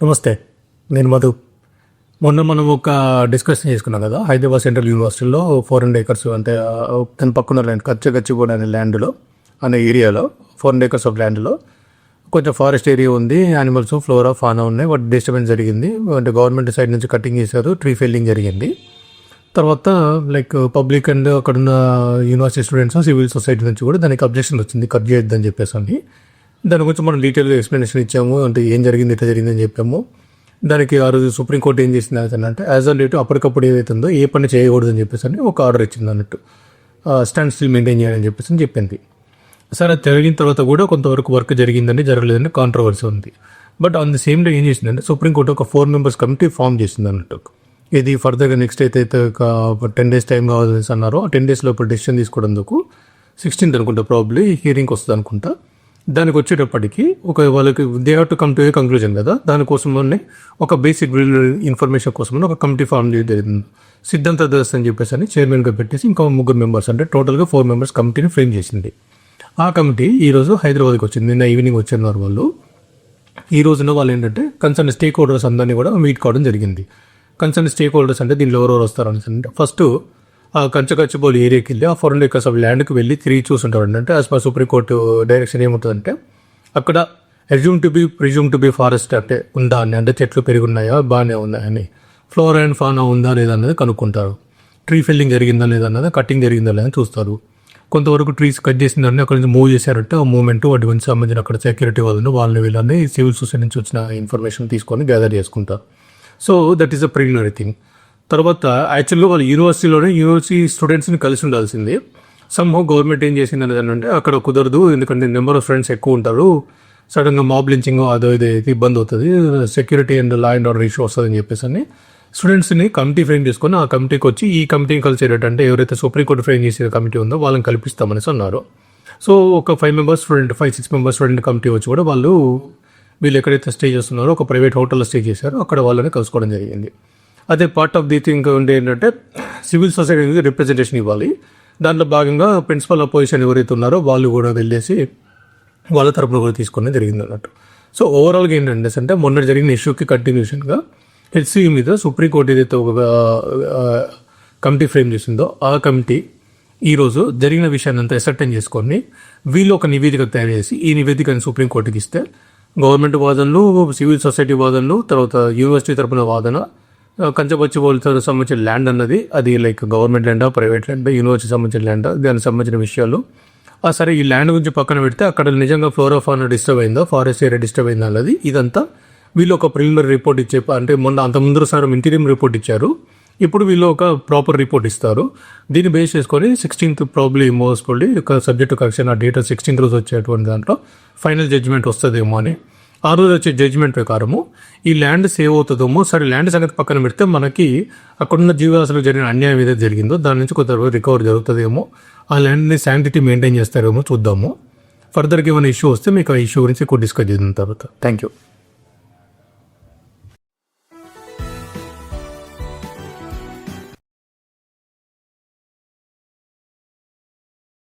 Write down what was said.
నమస్తే, నేను మధు. మొన్న మనం ఒక డిస్కషన్ చేసుకున్నాం కదా, హైదరాబాద్ సెంట్రల్ యూనివర్సిటీలో 400 acres అంటే దాని పక్కన ల్యాండ్ కచ్చగచ్చిబోడి అనే ల్యాండ్లో అనే ఏరియాలో 400 acres ఆఫ్ ల్యాండ్లో కొంచెం ఫారెస్ట్ ఏరియా ఉంది. యానిమల్స్, ఫ్లోరా, ఫానా ఉన్నాయి. వాటి డిస్టర్బెన్స్ జరిగింది. అంటే గవర్నమెంట్ సైడ్ నుంచి కటింగ్ చేశారు, ట్రీ ఫెల్లింగ్ జరిగింది. తర్వాత పబ్లిక్ అండ్ అక్కడున్న యూనివర్సిటీ స్టూడెంట్స్, సివిల్ సొసైటీ నుంచి కూడా దానికి అబ్జెక్షన్ వచ్చింది, కట్ చేయొద్దని చెప్పేసి అని. దాని గురించి మనం డీటెయిల్గా ఎక్స్ప్లెనేషన్ ఇచ్చాము. అంటే ఏం జరిగింది, ఇట్లా జరిగిందని చెప్పాము. దానికి ఆ రోజు సుప్రీంకోర్టు ఏం చేసింది అంటే యాజ్ ఆన్ డేట్ అప్పటికప్పుడు ఏదైతుందో ఏ పని చేయకూడదని చెప్పేసి అని ఒక ఆర్డర్ ఇచ్చింది అన్నట్టు. స్టాండ్ స్టిల్ మెయింటైన్ చేయాలని చెప్పేసి అని చెప్పింది. సరే, అది జరిగిన తర్వాత కూడా కొంతవరకు వర్క్ జరిగిందని జరగలేదని కాంట్రవర్సీ ఉంది. But on the same day ఏం చేసిందంటే సుప్రీంకోర్టు ఒక 4 members కమిటీ ఫామ్ చేసింది అన్నట్టు. ఇది ఫర్దర్గా నెక్స్ట్ అయితే ఒక 10 days టైం కావాలని అన్నారో ఆ 10 days లోపల డెసిషన్ తీసుకోవడానికి 16th అనుకుంటా ప్రాబ్లీ హియరింగ్కి వస్తుంది అనుకుంటా. దానికి వచ్చేటప్పటికి వాళ్ళకి they have to come to a conclusion కదా. దానికోసమనే ఒక బేసిక్ ఇన్ఫర్మేషన్ కోసమని ఒక కమిటీ ఫామ్ చేయడం జరిగింది. సిద్ధాంత దాస్ అని చెప్పేసి అని చైర్మన్గా పెట్టేసి ఇంకా 3 members అంటే టోటల్గా 4 members కమిటీని ఫ్రేమ్ చేసింది. ఆ కమిటీ ఈరోజు హైదరాబాద్కి వచ్చింది. నిన్న ఈవినింగ్ వచ్చారు వాళ్ళు. ఈ రోజున వాళ్ళు ఏంటంటే కన్సర్న్ స్టేక్ హోల్డర్స్ అందరినీ కూడా మీట్ కావడం జరిగింది. కన్సర్న్ స్టేక్ హోల్డర్స్ అంటే దీనిలో ఎవరెవరు వస్తారని అంటే ఫస్ట్ ఆ కంచకచ్చిబౌలి ఏరియాకి వెళ్ళి ఆ 400 acres ఆఫ్ ల్యాండ్కి వెళ్ళి తిరిగి చూస్తుంటారు. అంటే యాజ్ పర్ సుప్రీంకోర్టు డైరెక్షన్ ఏముంటుందంటే అక్కడ ప్రిజ్యూమ్ టు బి ఫారెస్ట్ అంటే ఉందా అని, అంటే చెట్లు పెరుగున్నాయా, బాగానే ఉన్నాయని, ఫ్లోరా అండ్ ఫానా ఉందా లేదా అనేది కనుక్కుంటారు. ట్రీ ఫెల్లింగ్ జరిగిందా లేదా అన్నది, కటింగ్ జరిగిందా లేదా చూస్తారు. కొంతవరకు ట్రీస్ కట్ చేసిందని అక్కడ నుంచి మూవ్ చేశారంటే ఆ మూవ్మెంట్ వాటి గురించి సంబంధించిన అక్కడ సెక్యూరిటీ వాళ్ళని వీళ్ళని సివిల్ సొసైటీ నుంచి వచ్చిన ఇన్ఫర్మేషన్ తీసుకొని గ్యాదర్ చేసుకుంటారు. So that is a preliminary thing. తర్వాత యాక్చువల్గా వాళ్ళు యూనివర్సిటీ స్టూడెంట్స్ని కలిసి ఉండాల్సింది. సమ్హౌ గవర్నమెంట్ ఏం చేసింది అనేది అంటే అక్కడ కుదరదు, ఎందుకంటే నెంబర్ ఆఫ్ ఫ్రెండ్స్ ఎక్కువ ఉంటారు, సడన్గా మాబ్ లించింగ్ అదో ఇది ఇబ్బంది అవుతుంది, security and law and order issue వస్తుంది అని చెప్పేసి అని స్టూడెంట్స్ని కమిటీ ఫ్రేమ్ చేసుకొని ఆ కమిటీకి వచ్చి ఈ కమిటీని కలిసేటంటే ఎవరైతే సుప్రీంకోర్టు ఫ్రేమ్ చేసే కమిటీ ఉందో వాళ్ళని కల్పిస్తామనేసి అన్నారు. సో ఒక 5-6 members స్టూడెంట్ కమిటీ వచ్చి కూడా వీళ్ళు ఎక్కడైతే స్టే చేస్తున్నారో ఒక ప్రైవేట్ హోటల్లో స్టే చేశారో అక్కడ వాళ్ళని కలుసుకోవడం జరిగింది. అదే పార్ట్ ఆఫ్ ది థింగ్ ఉండే ఏంటంటే సివిల్ సొసైటీకి రిప్రజెంటేషన్ ఇవ్వాలి. దాంట్లో భాగంగా ప్రిన్సిపల్ అపోజిషన్ ఎవరైతే ఉన్నారో వాళ్ళు కూడా వెళ్ళేసి వాళ్ళ తరపున కూడా తీసుకునే జరిగింది అన్నట్టు. సో ఓవరాల్గా ఏంటంటే అంటే మొన్న జరిగిన ఇష్యూకి కంటిన్యూషన్గా హెచ్సియు మీద సుప్రీంకోర్టు ఏదైతే ఒక కమిటీ ఫ్రేమ్ చేసిందో ఆ కమిటీ ఈరోజు జరిగిన విషయాన్ని అంతా అసర్టైన్ చేసుకొని వీళ్ళు ఒక నివేదిక తయారు చేసి ఈ నివేదికను సుప్రీంకోర్టుకి ఇస్తే గవర్నమెంట్ వాదనలు, సివిల్ సొసైటీ వాదనలు, తర్వాత యూనివర్సిటీ తరపున వాదన, కంచబచ్చిబౌలితో సంబంధించిన ల్యాండ్ అన్నది అది గవర్నమెంట్ ల్యాండా, ప్రైవేట్ ల్యాండా, యూనివర్సిటీ సంబంధించిన ల్యాండా, దానికి సంబంధించిన విషయాలు. సరే, ఈ ల్యాండ్ గురించి పక్కన పెడితే అక్కడ నిజంగా ఫ్లోరా ఫానా డిస్టర్బ్ అయిందో, ఫారెస్ట్ ఏరియా డిస్టర్బ్ అయిందో అన్నది ఇదంతా వీళ్ళు ఒక ప్రిలిమినరీ రిపోర్ట్ ఇచ్చే అంటే మొన్న అంత ముందు సార్ ఇంటీరియం రిపోర్ట్ ఇచ్చారు. ఇప్పుడు వీళ్ళు ఒక ప్రాపర్ రిపోర్ట్ ఇస్తారు. దీన్ని బేస్ చేసుకొని 16th ప్రాబ్లీ మోస్ట్లీ ఒక సబ్జెక్టు కరెక్షన్ ఆ డేటా 16th రోజు వచ్చేటువంటి దాంట్లో ఫైనల్ జడ్జిమెంట్ వస్తుందేమో అని. ఆ రోజు వచ్చే జడ్జిమెంట్ ప్రకారము ఈ ల్యాండ్ సేవ్ అవుతుందేమో. సరే, ల్యాండ్ సంగతి పక్కన పెడితే మనకి అక్కడున్న జీవరాశులకు జరిగిన అన్యాయం ఏదైతే జరిగిందో దాని నుంచి కొంత రికవర్ జరుగుతుందేమో, ఆ ల్యాండ్ని శాంటిటీ మెయింటైన్ చేస్తారేమో చూద్దాము. ఫర్దర్గా ఏమైనా ఇష్యూ వస్తే మీకు ఆ ఇష్యూ గురించి ఎక్కువ డిస్కస్ చేసిన తర్వాత. Thank you.